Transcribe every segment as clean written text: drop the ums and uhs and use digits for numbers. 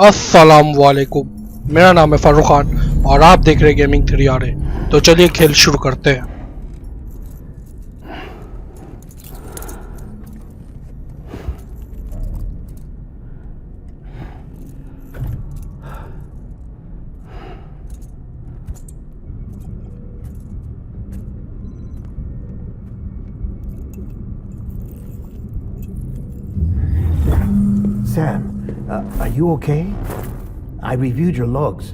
अस्सलाम वालेकुम। मेरा नाम है फारूक खान और आप देख रहे हैं गेमिंग 3 तो चलिए खेल शुरू करते हैं। Sam, are you okay? I reviewed your logs.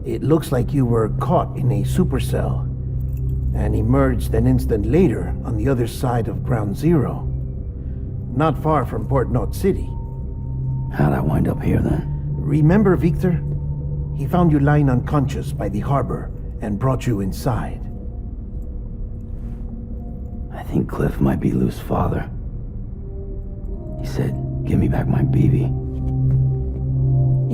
It looks like you were caught in a supercell and emerged an instant later on the other side of Ground Zero. Not far from Part-22. How'd I wind up here then? Remember Victor? He found you lying unconscious by the harbor and brought you inside. I think Cliff might be Lou's father. He said, "Give me back my BB."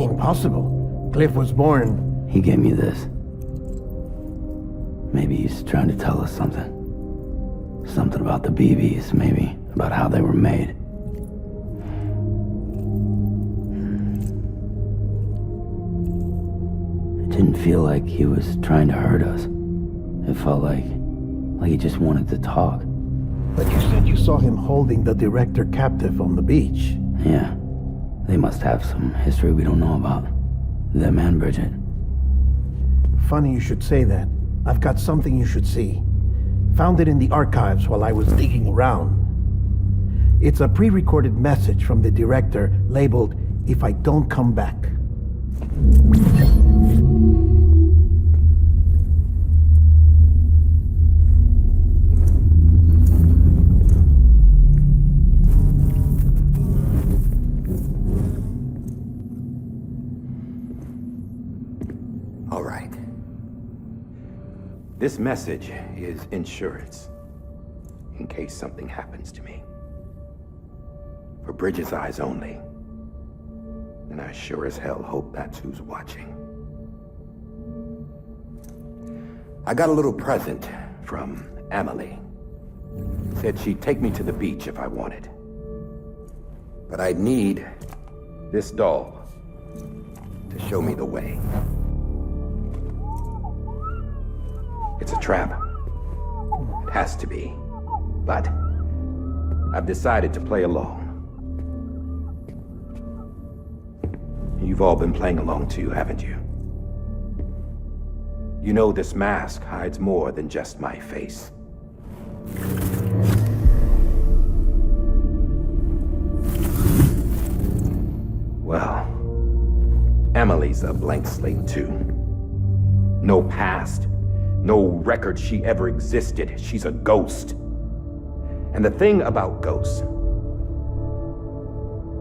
Impossible. Cliff was born... He gave me this. Maybe he's trying to tell us something. Something about the BBs, maybe. About how they were made. It didn't feel like he was trying to hurt us. It felt like he just wanted to talk. But you said you saw him holding the director captive on the beach. Yeah. They must have some history we don't know about. Them and Bridget. Funny you should say that. I've got something you should see. Found it in the archives while I was digging around. It's a pre-recorded message from the director labeled, "If I don't come back." All right. This message is insurance, in case something happens to me. For Bridget's eyes only. And I sure as hell hope that's who's watching. I got a little present from Emily. Said she'd take me to the beach if I wanted. But I'd need this doll to show me the way. It's a trap. It has to be. But I've decided to play along. You've all been playing along too, haven't you? You know this mask hides more than just my face. Well, Emily's a blank slate too. No past. No record she ever existed. She's a ghost. And the thing about ghosts,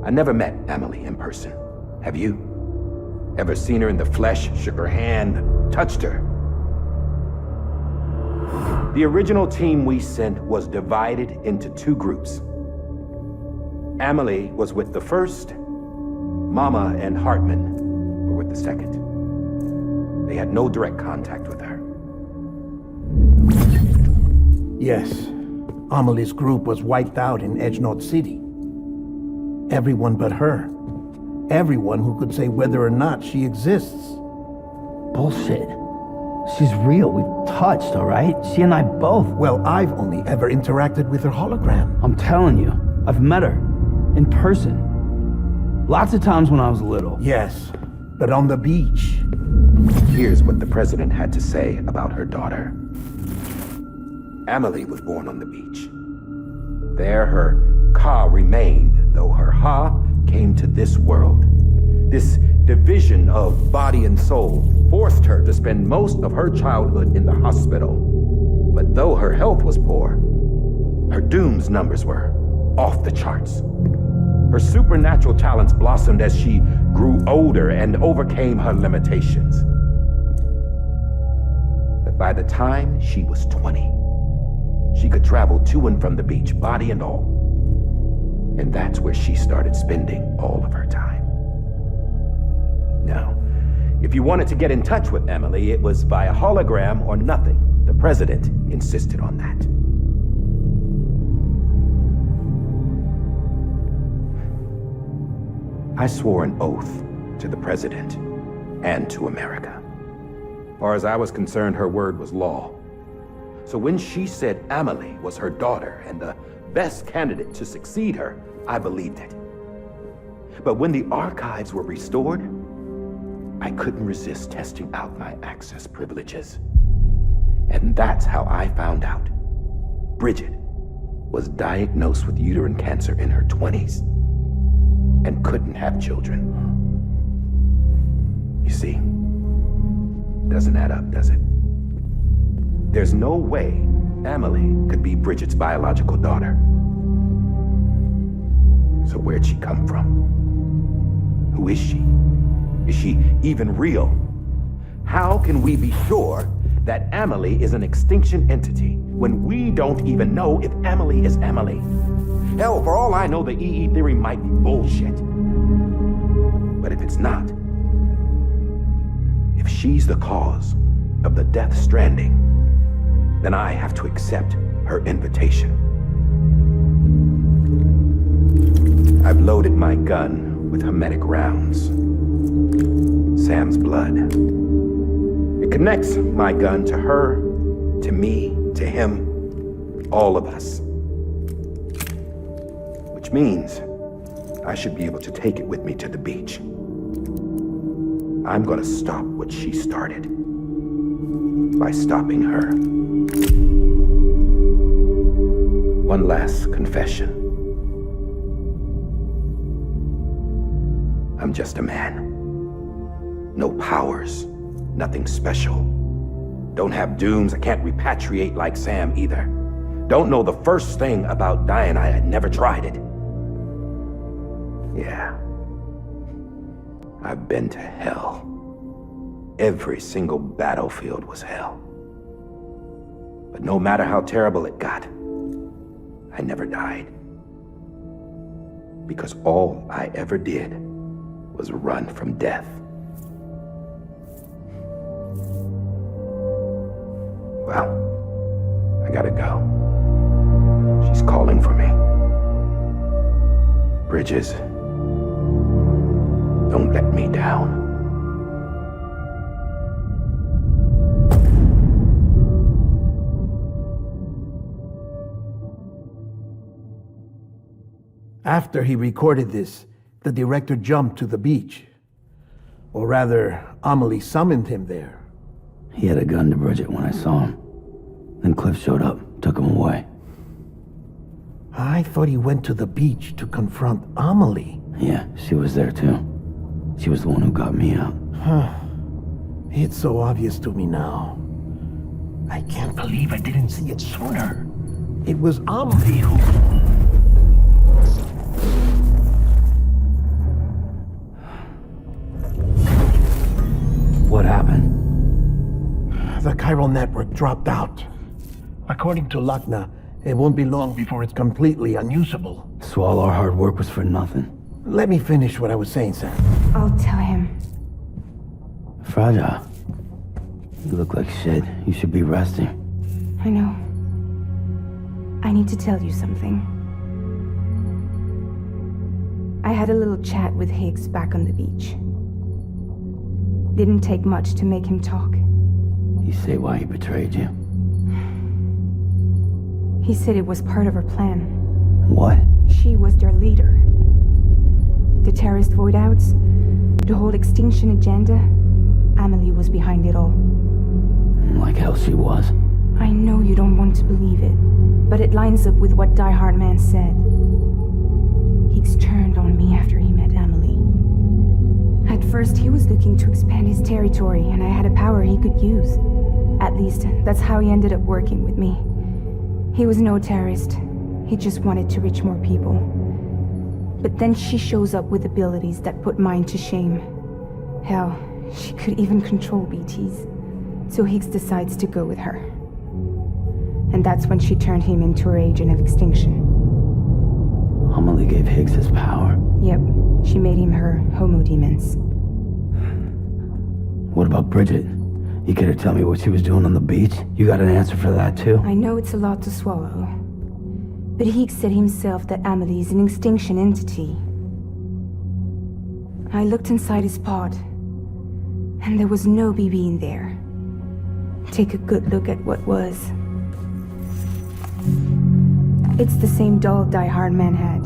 I never met Emily in person. Have you? Ever seen her in the flesh, shook her hand, touched her? The original team we sent was divided into 2 groups. Emily was with the first. Mama and Hartman were with the second. They had no direct contact with her. Yes, Amelie's group was wiped out in Edgenode City. Everyone but her. Everyone who could say whether or not she exists. Bullshit. She's real. We've touched, alright? She and I both. Well, I've only ever interacted with her hologram. I'm telling you, I've met her. In person. Lots of times when I was little. Yes, but on the beach. Here's what the president had to say about her daughter. Emily was born on the beach. There her Ka remained, though her Ha came to this world. This division of body and soul forced her to spend most of her childhood in the hospital. But though her health was poor, her Doom's numbers were off the charts. Her supernatural talents blossomed as she grew older and overcame her limitations. But by the time she was 20, she could travel to and from the beach, body and all. And that's where she started spending all of her time. Now, if you wanted to get in touch with Emily, it was via hologram or nothing. The president insisted on that. I swore an oath to the president, and to America. As far as I was concerned, her word was law. So when she said Amelie was her daughter and the best candidate to succeed her, I believed it. But when the archives were restored, I couldn't resist testing out my access privileges. And that's how I found out Bridget was diagnosed with uterine cancer in her 20s and couldn't have children. You see, doesn't add up, does it? There's no way Amelie could be Bridget's biological daughter. So where'd she come from? Who is she? Is she even real? How can we be sure that Amelie is an extinction entity when we don't even know if Amelie is Amelie? Hell, for all I know, the EE theory might be bullshit. But if it's not, if she's the cause of the death stranding, then I have to accept her invitation. I've loaded my gun with hermetic rounds. Sam's blood. It connects my gun to her, to me, to him, all of us. Which means I should be able to take it with me to the beach. I'm gonna stop what she started by stopping her. One last confession. I'm just a man. No powers, nothing special. Don't have dooms, I can't repatriate like Sam either. Don't know the first thing about dying, I had never tried it. Yeah. I've been to hell. Every single battlefield was hell. But no matter how terrible it got, I never died. Because all I ever did was run from death. Well, I gotta go. She's calling for me. Bridges, don't let me down. After he recorded this, the director jumped to the beach. Or rather, Amelie summoned him there. He had a gun to Bridget when I saw him. Then Cliff showed up, took him away. I thought he went to the beach to confront Amelie. Yeah, she was there too. She was the one who got me out. It's so obvious to me now. I can't believe I didn't see it sooner. It was Amelie who... What happened? The chiral network dropped out. According to Lakna, it won't be long before it's completely unusable. So all our hard work was for nothing. Let me finish what I was saying, Sam. I'll tell him. Fragile. You look like shit. You should be resting. I know. I need to tell you something. I had a little chat with Higgs back on the beach. Didn't take much to make him talk. You say why he betrayed you? He said it was part of her plan. What? She was their leader. The terrorist voidouts, the whole extinction agenda, Amelie was behind it all. Like hell she was. I know you don't want to believe it, but it lines up with what Die Hard Man said. Higgs turned on me after he met Amelie. At first, he was looking to expand his territory, and I had a power he could use. At least, that's how he ended up working with me. He was no terrorist. He just wanted to reach more people. But then she shows up with abilities that put mine to shame. Hell, she could even control BTs. So Higgs decides to go with her. And that's when she turned him into her agent of extinction. Amelie gave Higgs his power. Yep, she made him her homo demons. What about Bridget? You care to tell me what she was doing on the beach? You got an answer for that too? I know it's a lot to swallow. But Higgs said himself that Amelie is an extinction entity. I looked inside his pod, and there was no BB in there. Take a good look at what was. It's the same doll Die Hard Man had.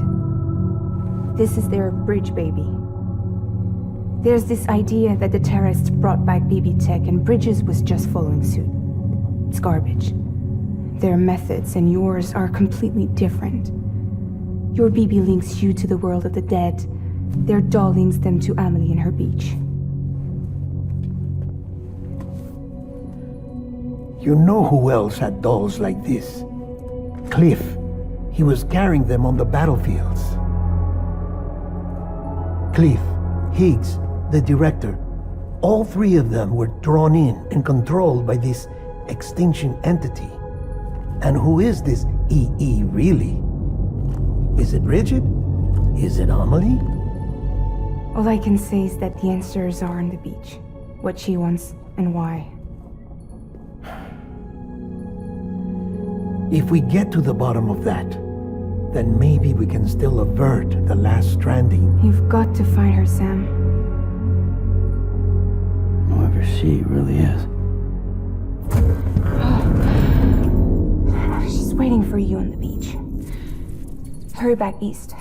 This is their bridge baby. There's this idea that the terrorists brought back BB tech and Bridges was just following suit. It's garbage. Their methods and yours are completely different. Your BB links you to the world of the dead. Their doll links them to Amelie and her beach. You know who else had dolls like this? Cliff. He was carrying them on the battlefields. Cliff, Higgs, the director, all three of them were drawn in and controlled by this extinction entity. And who is this EE really? Is it Bridget? Is it Amelie? All I can say is that the answers are on the beach. What she wants and why. If we get to the bottom of that, then maybe we can still avert the last stranding. You've got to find her, Sam. Whoever she really is. She's waiting for you on the beach. Hurry back east.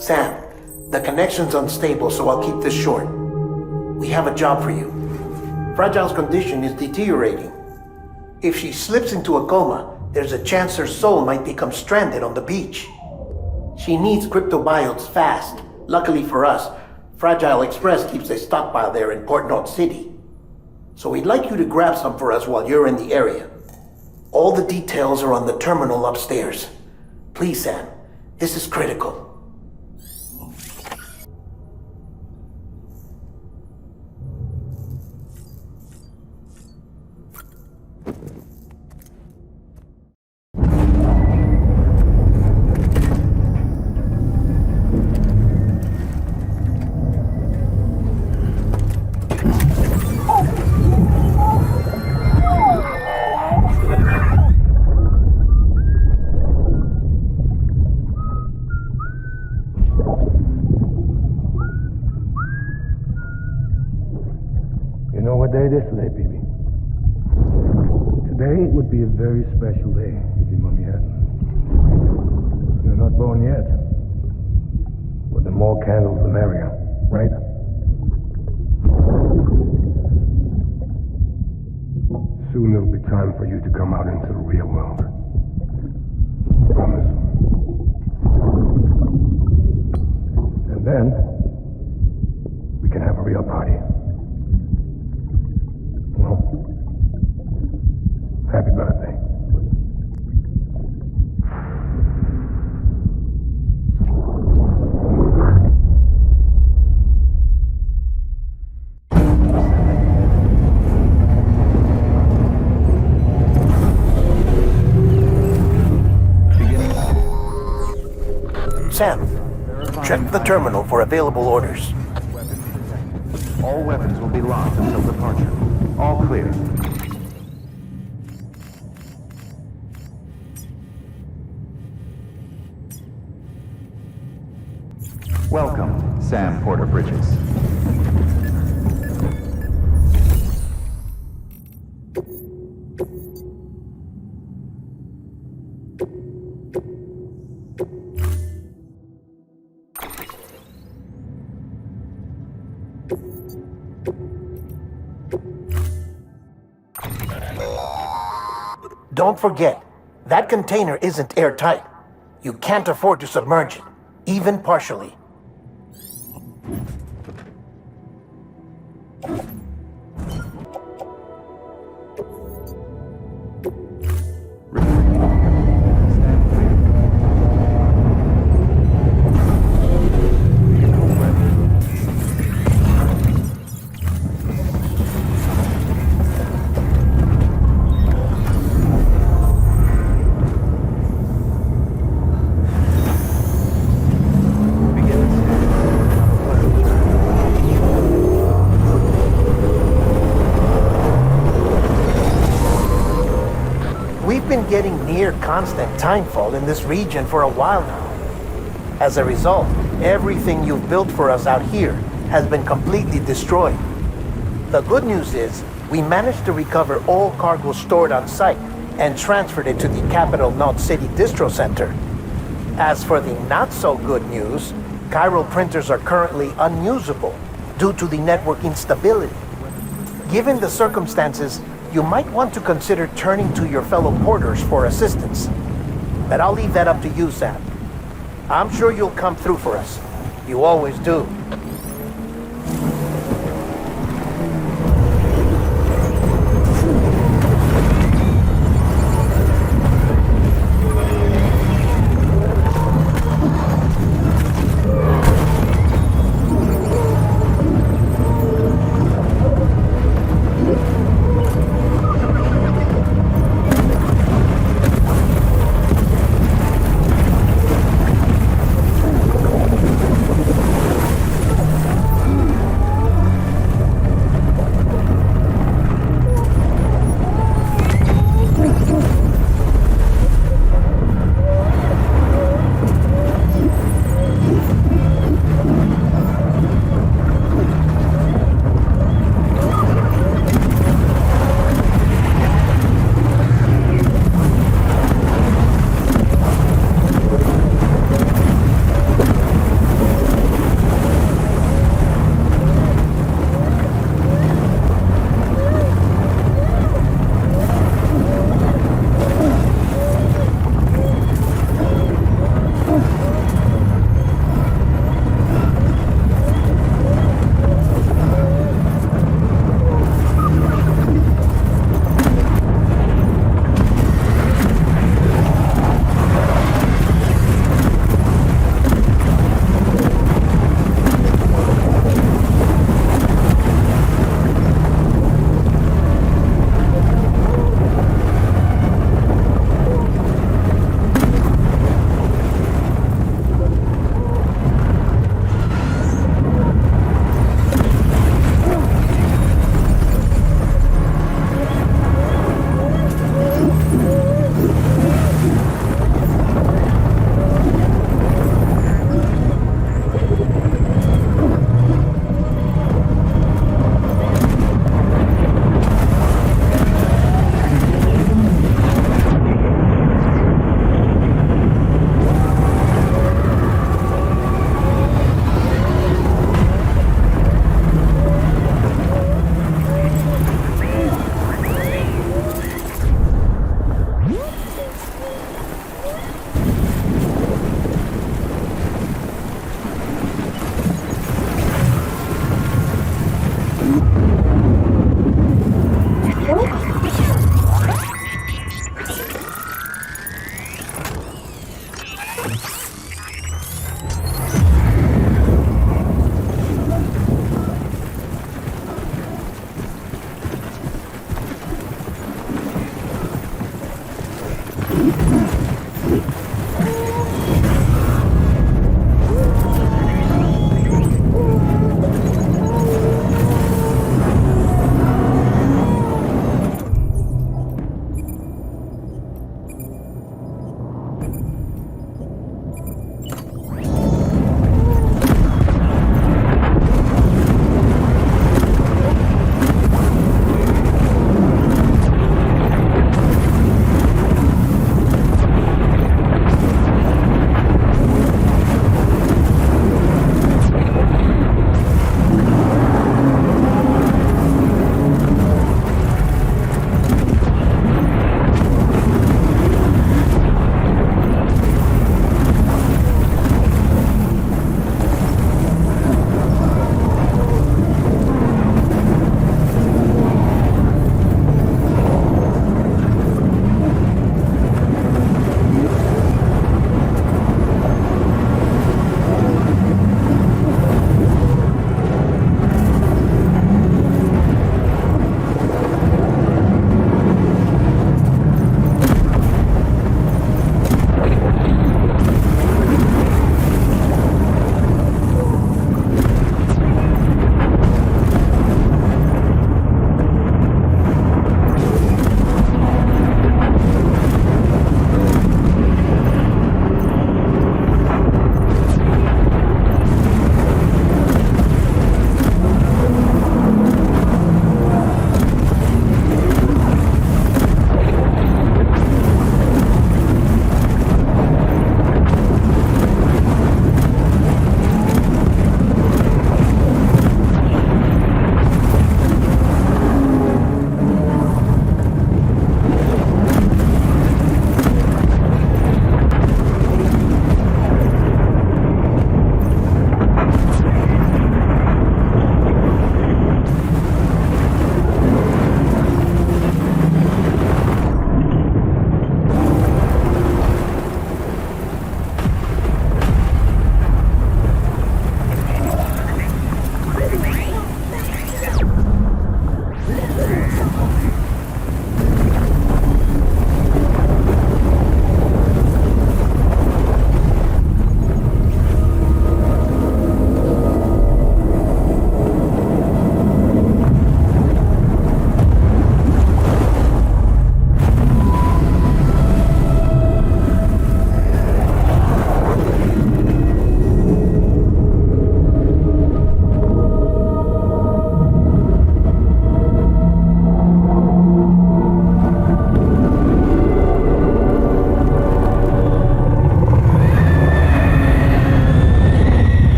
Sam, the connection's unstable, so I'll keep this short. We have a job for you. Fragile's condition is deteriorating. If she slips into a coma, there's a chance her soul might become stranded on the beach. She needs cryptobiotes fast. Luckily for us, Fragile Express keeps a stockpile there in Port North City. So we'd like you to grab some for us while you're in the area. All the details are on the terminal upstairs. Please, Sam, this is critical. You know what day it is today, BB? Today would be a very special day if your mommy hadn't. You're not born yet. But the more candles, the merrier, right? Soon it'll be time for you to come out into the real world. Promise. And then, we can have a real party. Well, happy birthday. Sam, check the terminal for available orders. All weapons will be locked until departure. All clear. Welcome, Sam Porter Bridges. Don't forget, that container isn't airtight. You can't afford to submerge it, even partially. near constant timefall in this region for a while now. As a result, everything you've built for us out here has been completely destroyed. The good news is, we managed to recover all cargo stored on site and transferred it to the Capital Knot City Distro Center. As for the not-so-good news, chiral printers are currently unusable due to the network instability. Given the circumstances, you might want to consider turning to your fellow porters for assistance. But I'll leave that up to you, Sam. I'm sure you'll come through for us. You always do.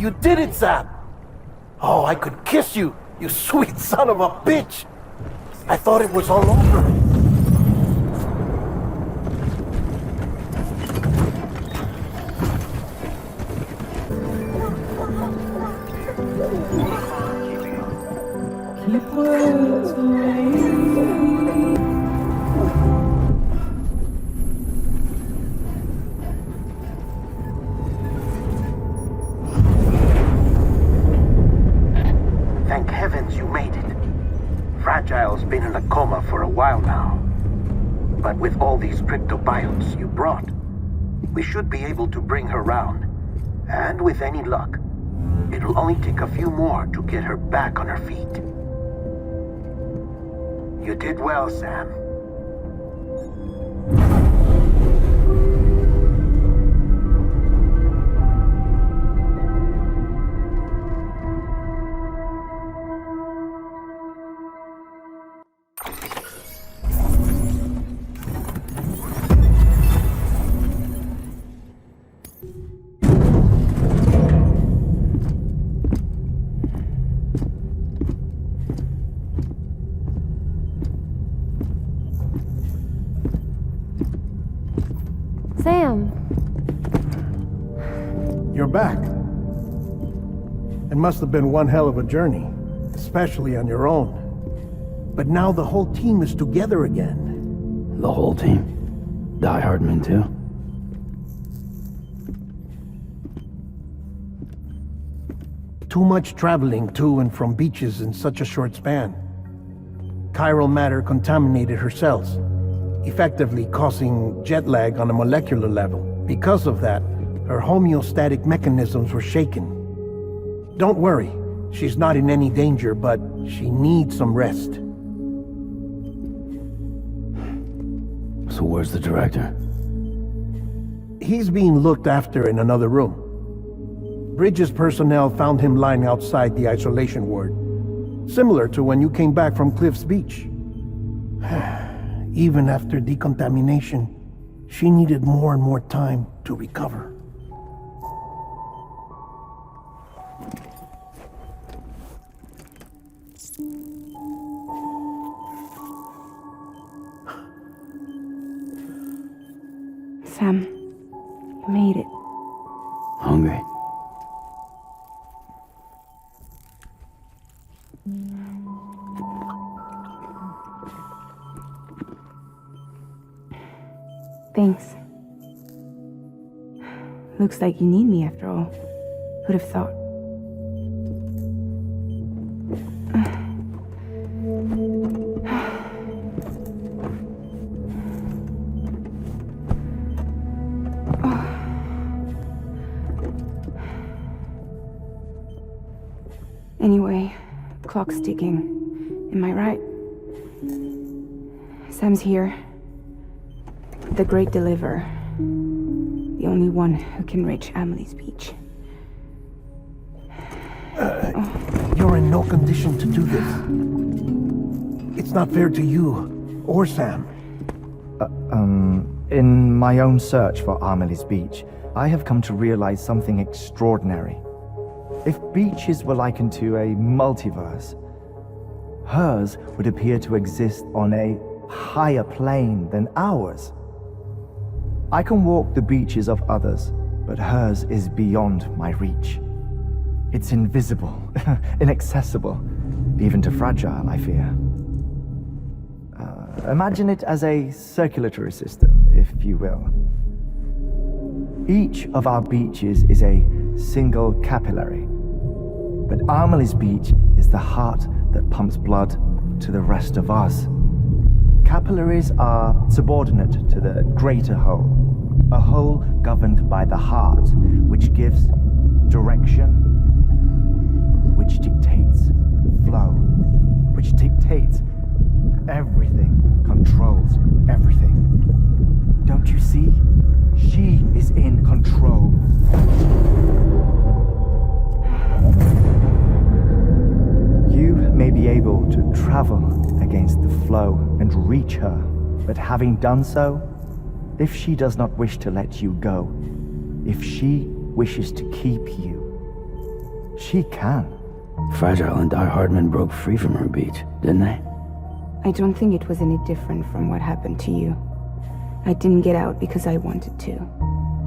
You did it, Sam! Oh, I could kiss you, you sweet son of a bitch! I thought it was all over. Thank heavens you made it. Fragile's been in a coma for a while now. But with all these cryptobiotes you brought, we should be able to bring her round. And with any luck, it'll only take a few more to get her back on her feet. You did well, Sam. Sam. You're back. It must have been one hell of a journey, especially on your own. But now the whole team is together again. The whole team? Die Hardman too? Too much traveling to and from beaches in such a short span. Chiral matter contaminated her cells, effectively causing jet lag on a molecular level. Because of that, her homeostatic mechanisms were shaken. Don't worry, she's not in any danger, but she needs some rest. So where's the director? He's being looked after in another room. Bridges personnel found him lying outside the isolation ward, similar to when you came back from Cliff's Beach. Even after decontamination, she needed more and more time to recover. Sam, you made it. Hungry? Thanks. Looks like you need me after all. Who'd have thought? Anyway, clock's ticking. Am I right? Sam's here. The Great Deliverer. The only one who can reach Amelie's Beach. You're in no condition to do this. It's not fair to you or Sam. In my own search for Amelie's Beach, I have come to realize something extraordinary. If beaches were likened to a multiverse, hers would appear to exist on a higher plane than ours. I can walk the beaches of others, but hers is beyond my reach. It's invisible, inaccessible, even to Fragile, I fear. Imagine it as a circulatory system, if you will. Each of our beaches is a single capillary, but Amelie's Beach is the heart that pumps blood to the rest of us. Capillaries are subordinate to the greater whole, a whole governed by the heart, which gives direction, which dictates flow, which dictates everything, controls everything. Don't you see? She is in control. You may be able to travel against the flow and reach her, but having done so, if she does not wish to let you go, if she wishes to keep you, She can. Fragile and Die Hardman broke free from her beach, didn't they? I don't think it was any different from what happened to you. I didn't get out because I wanted to.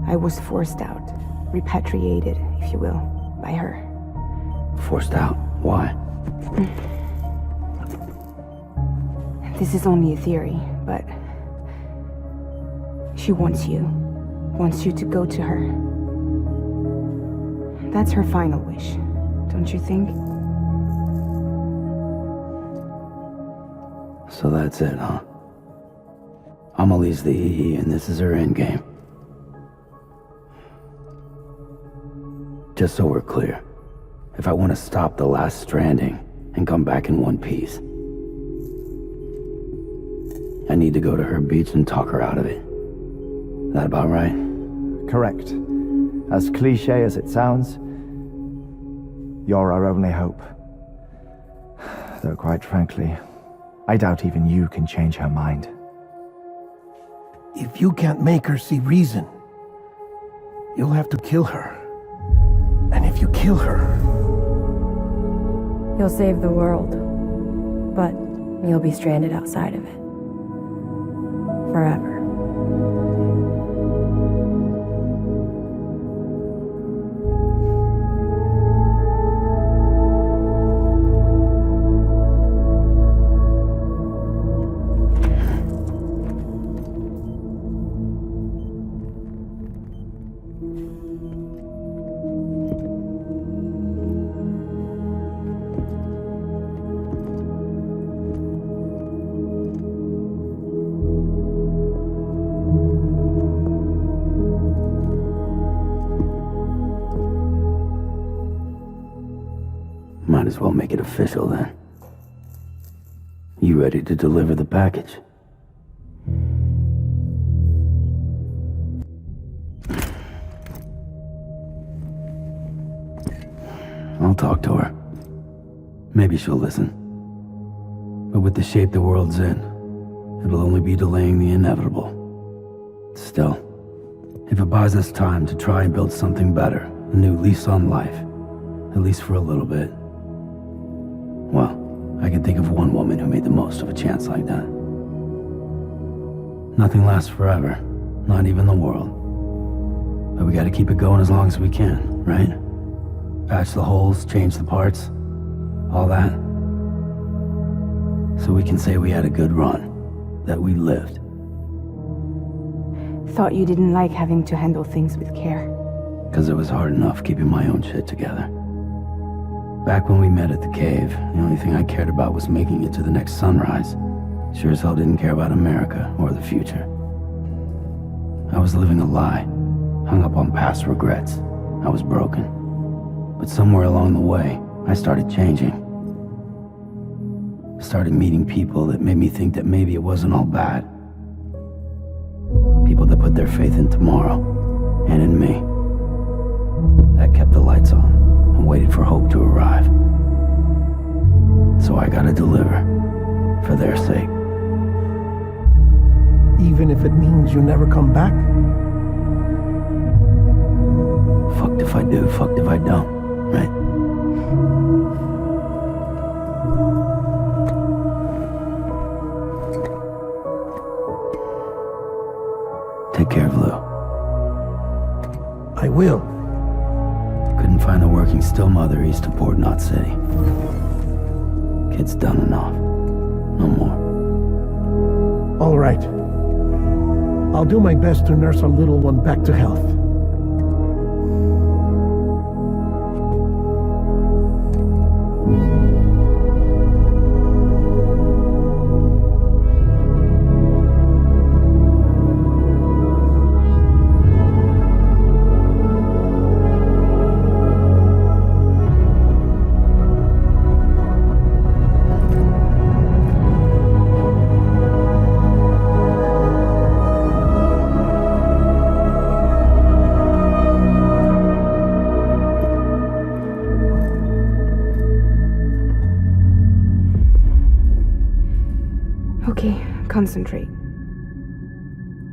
I was forced out. Repatriated, if you will, by her. Forced out? Why? This is only a theory, but... she wants you. Wants you to go to her. That's her final wish, don't you think? So that's it, huh? Amelie's the EE and this is her endgame. Just so we're clear, if I want to stop the last Stranding and come back in one piece, I need to go to her beach and talk her out of it. That about right? Correct. As cliche as it sounds, you're our only hope. Though quite frankly, I doubt even you can change her mind. If you can't make her see reason, you'll have to kill her. And if you kill her... You'll save the world, but you'll be stranded outside of it. Forever. Might as well make it official then. You ready to deliver the package? I'll talk to her. Maybe she'll listen. But with the shape the world's in, it'll only be delaying the inevitable. Still, if it buys us time to try and build something better, a new lease on life, at least for a little bit, well, I can think of one woman who made the most of a chance like that. Nothing lasts forever, not even the world. But we gotta keep it going as long as we can, right? Patch the holes, change the parts, all that. So we can say we had a good run, that we lived. Thought you didn't like having to handle things with care. 'Cause it was hard enough keeping my own shit together. Back when we met at the cave, the only thing I cared about was making it to the next sunrise. Sure as hell didn't care about America or the future. I was living a lie, hung up on past regrets. I was broken. But somewhere along the way, I started changing. Started meeting people that made me think that maybe it wasn't all bad. People that put their faith in tomorrow, and in me. That kept the lights on, and waited for hope to arrive. So I gotta deliver, for their sake. Even if it means you never come back? Fucked if I do, fucked if I don't, right? Take care of Lou. I will. Couldn't find a working still mother east of Port Knot City. Kid's done enough. No more. All right. I'll do my best to nurse our little one back to health. Okay, concentrate.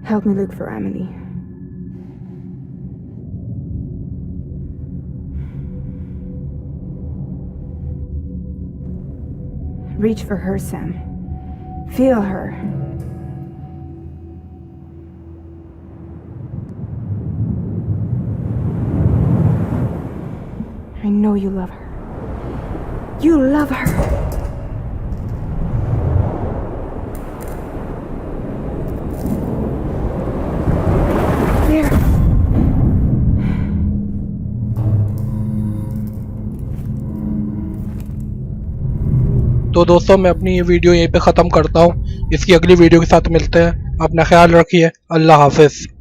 Help me look for Amelie. Reach for her, Sam. Feel her. I know you love her. You love her. There. तो दोस्तों मैं अपनी ये video यहीं पे ख़त्म करता हूँ। इसकी अगली वीडियो के साथ मिलते हैं। अपना ख्याल रखिए। अल्लाह हाफिज़।